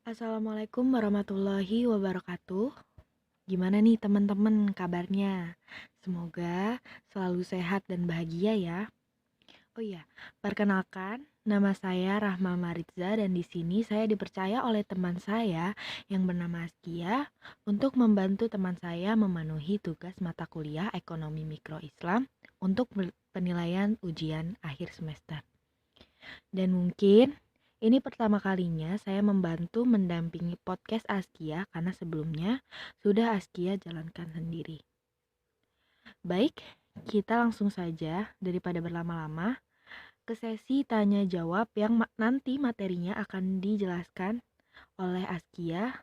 Assalamualaikum warahmatullahi wabarakatuh. Gimana nih teman-teman kabarnya? Semoga selalu sehat dan bahagia ya. Oh iya, perkenalkan, nama saya Rahma Maritza dan di sini saya dipercaya oleh teman saya yang bernama Askia untuk membantu teman saya memenuhi tugas mata kuliah Ekonomi Mikro Islam untuk penilaian ujian akhir semester. Dan mungkin ini pertama kalinya saya membantu mendampingi podcast Askia karena sebelumnya sudah Askia jalankan sendiri. Baik, kita langsung saja daripada berlama-lama ke sesi tanya jawab yang nanti materinya akan dijelaskan oleh Askia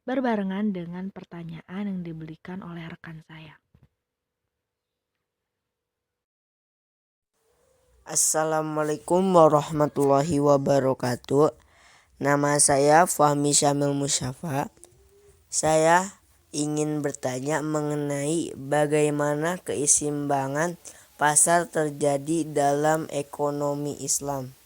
berbarengan dengan pertanyaan yang diberikan oleh rekan saya. Assalamualaikum warahmatullahi wabarakatuh. Nama saya Fahmi Syamil Musyafa. Saya ingin bertanya mengenai bagaimana keseimbangan pasar terjadi dalam ekonomi Islam.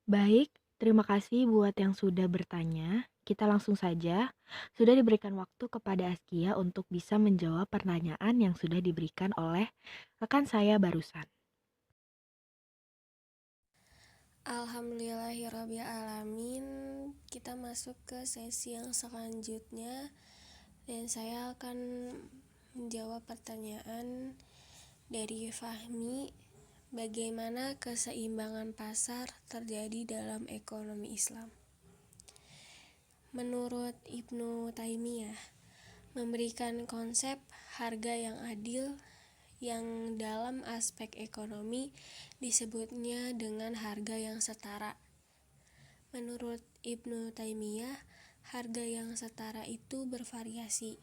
Baik, terima kasih buat yang sudah bertanya. Kita langsung saja. Sudah diberikan waktu kepada Askia untuk bisa menjawab pertanyaan yang sudah diberikan oleh rekan saya barusan. Alhamdulillahirrabbilalamin. Kita masuk ke sesi yang selanjutnya dan saya akan menjawab pertanyaan dari Fahmi. Bagaimana keseimbangan pasar terjadi dalam ekonomi Islam? Menurut Ibnu Taimiyah, memberikan konsep harga yang adil yang dalam aspek ekonomi disebutnya dengan harga yang setara. Menurut Ibnu Taimiyah, harga yang setara itu bervariasi,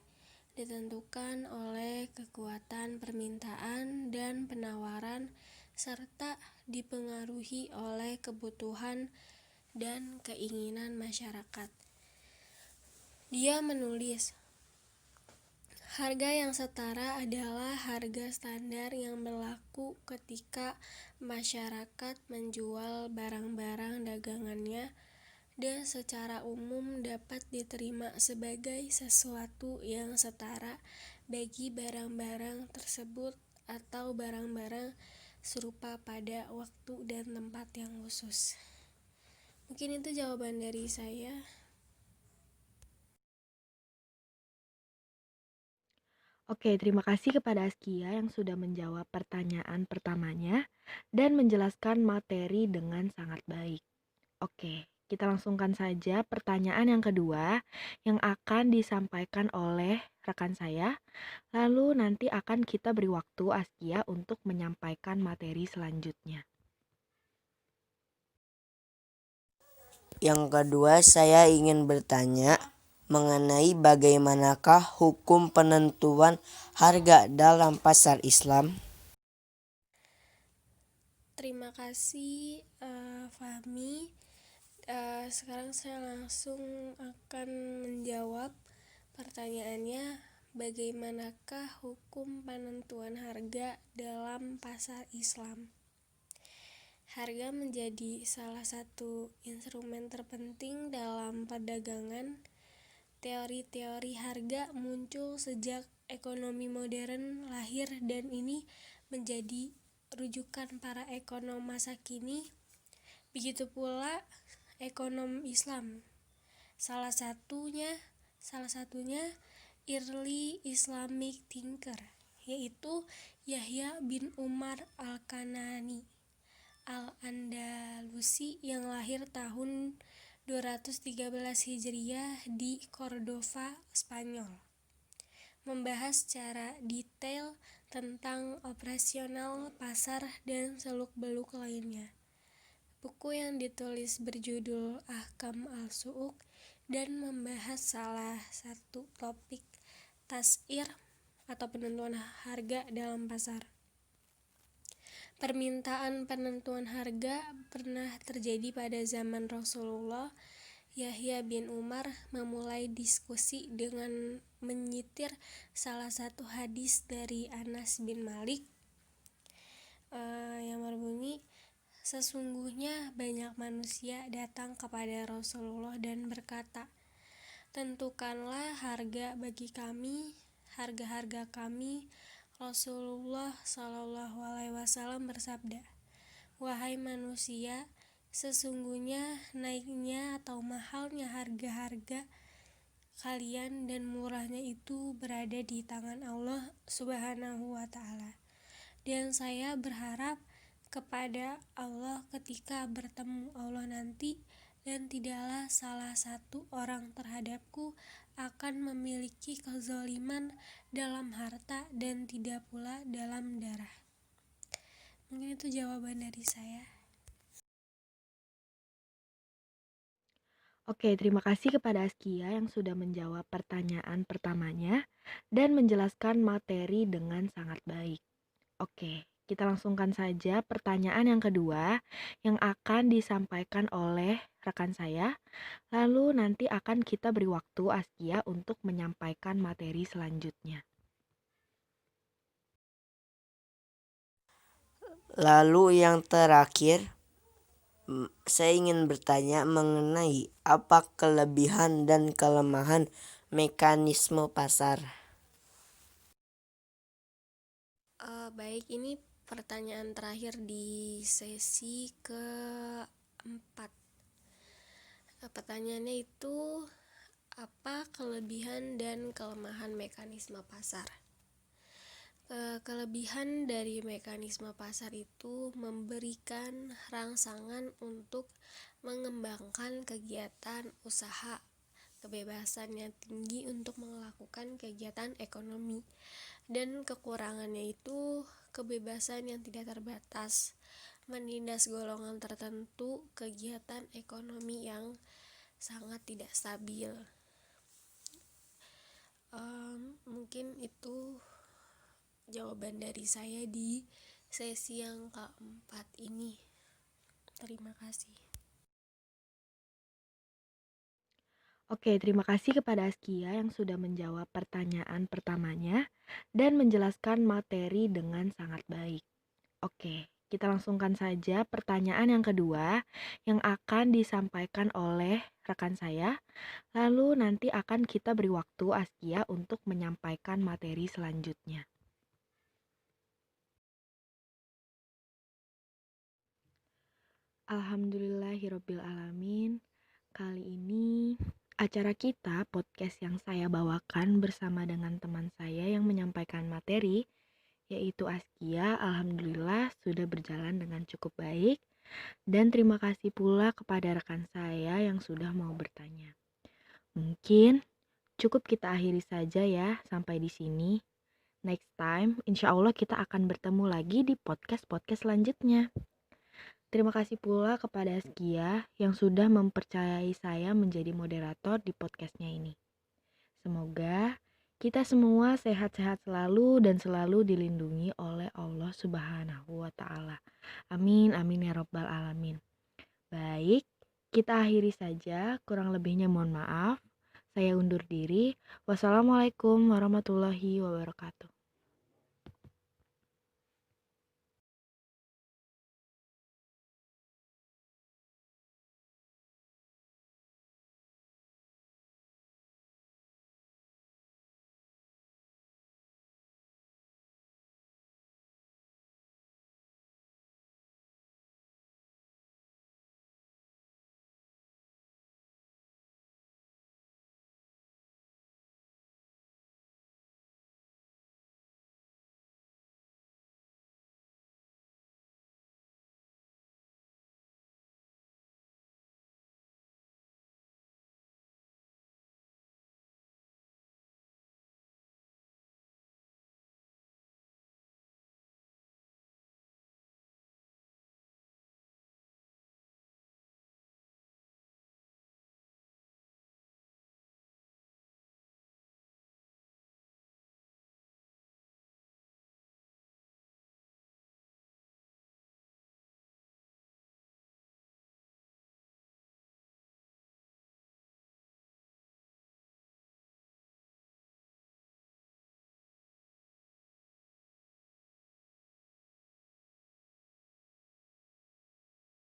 ditentukan oleh kekuatan permintaan dan penawaran serta dipengaruhi oleh kebutuhan dan keinginan masyarakat. Dia menulis, harga yang setara adalah harga standar yang berlaku ketika masyarakat menjual barang-barang dagangannya dan secara umum dapat diterima sebagai sesuatu yang setara bagi barang-barang tersebut atau barang-barang serupa pada waktu dan tempat yang khusus. Mungkin itu jawaban dari saya. Oke, terima kasih kepada Askia yang sudah menjawab pertanyaan pertamanya dan menjelaskan materi dengan sangat baik. Oke, kita langsungkan saja pertanyaan yang kedua yang akan disampaikan oleh rekan saya. Lalu nanti akan kita beri waktu Askia untuk menyampaikan materi selanjutnya. Yang kedua, saya ingin bertanya mengenai bagaimanakah hukum penentuan harga dalam pasar Islam. Terima kasih Fahmi. Sekarang saya langsung akan menjawab pertanyaannya, bagaimanakah hukum penentuan harga dalam pasar Islam? Harga menjadi salah satu instrumen terpenting dalam perdagangan. Teori-teori harga muncul sejak ekonomi modern lahir dan ini menjadi rujukan para ekonom masa kini. Begitu pula ekonom Islam. Salah satunya early Islamic thinker, yaitu Yahya bin Umar Al-Kanani Al-Andalusi yang lahir tahun 213 Hijriah di Cordova, Spanyol, membahas secara detail tentang operasional pasar dan seluk-beluk lainnya. Buku yang ditulis berjudul Ahkam al-Su'uk dan membahas salah satu topik tas'ir atau penentuan harga dalam pasar. Permintaan penentuan harga pernah terjadi pada zaman Rasulullah. Yahya bin Umar memulai diskusi dengan menyitir salah satu hadis dari Anas bin Malik yang berbunyi, Sesungguhnya banyak manusia datang kepada Rasulullah dan berkata, "Tentukanlah harga bagi kami, harga-harga kami." Rasulullah Shallallahu Alaihi Wasallam bersabda, "Wahai manusia, sesungguhnya naiknya atau mahalnya harga-harga kalian dan murahnya itu berada di tangan Allah Subhanahu wa Ta'ala. Dan saya berharap kepada Allah ketika bertemu Allah nanti, dan tidaklah salah satu orang terhadapku akan memiliki kezaliman dalam harta dan tidak pula dalam darah." Mungkin itu jawaban dari saya. Oke, terima kasih kepada Askia yang sudah menjawab pertanyaan pertamanya dan menjelaskan materi dengan sangat baik. Oke, kita langsungkan saja pertanyaan yang kedua yang akan disampaikan oleh rekan saya. Lalu nanti akan kita beri waktu Askia untuk menyampaikan materi selanjutnya. Lalu yang terakhir, saya ingin bertanya mengenai apa kelebihan dan kelemahan mekanisme pasar. Baik, ini pertanyaan terakhir di sesi keempat. Pertanyaannya itu, apa kelebihan dan kelemahan mekanisme pasar? Kelebihan dari mekanisme pasar itu memberikan rangsangan untuk mengembangkan kegiatan usaha, kebebasan yang tinggi untuk melakukan kegiatan ekonomi, dan kekurangannya itu kebebasan yang tidak terbatas, menindas golongan tertentu, kegiatan ekonomi yang sangat tidak stabil. Mungkin itu jawaban dari saya di sesi yang keempat ini. Terima kasih. Oke, terima kasih kepada Askia yang sudah menjawab pertanyaan pertamanya dan menjelaskan materi dengan sangat baik. Oke, kita langsungkan saja pertanyaan yang kedua yang akan disampaikan oleh rekan saya. Lalu nanti akan kita beri waktu Askia untuk menyampaikan materi selanjutnya. Alhamdulillahirobbilalamin. Kali ini acara kita, podcast yang saya bawakan bersama dengan teman saya yang menyampaikan materi, yaitu Askia, alhamdulillah sudah berjalan dengan cukup baik. Dan terima kasih pula kepada rekan saya yang sudah mau bertanya. Mungkin cukup kita akhiri saja ya sampai di sini. Next time, insya Allah kita akan bertemu lagi di podcast-podcast selanjutnya. Terima kasih pula kepada Askia yang sudah mempercayai saya menjadi moderator di podcastnya ini. Semoga kita semua sehat-sehat selalu dan selalu dilindungi oleh Allah Subhanahu wa Ta'ala. Amin, amin ya Rabbal 'Alamin. Baik, kita akhiri saja. Kurang lebihnya mohon maaf. Saya undur diri. Wassalamualaikum warahmatullahi wabarakatuh.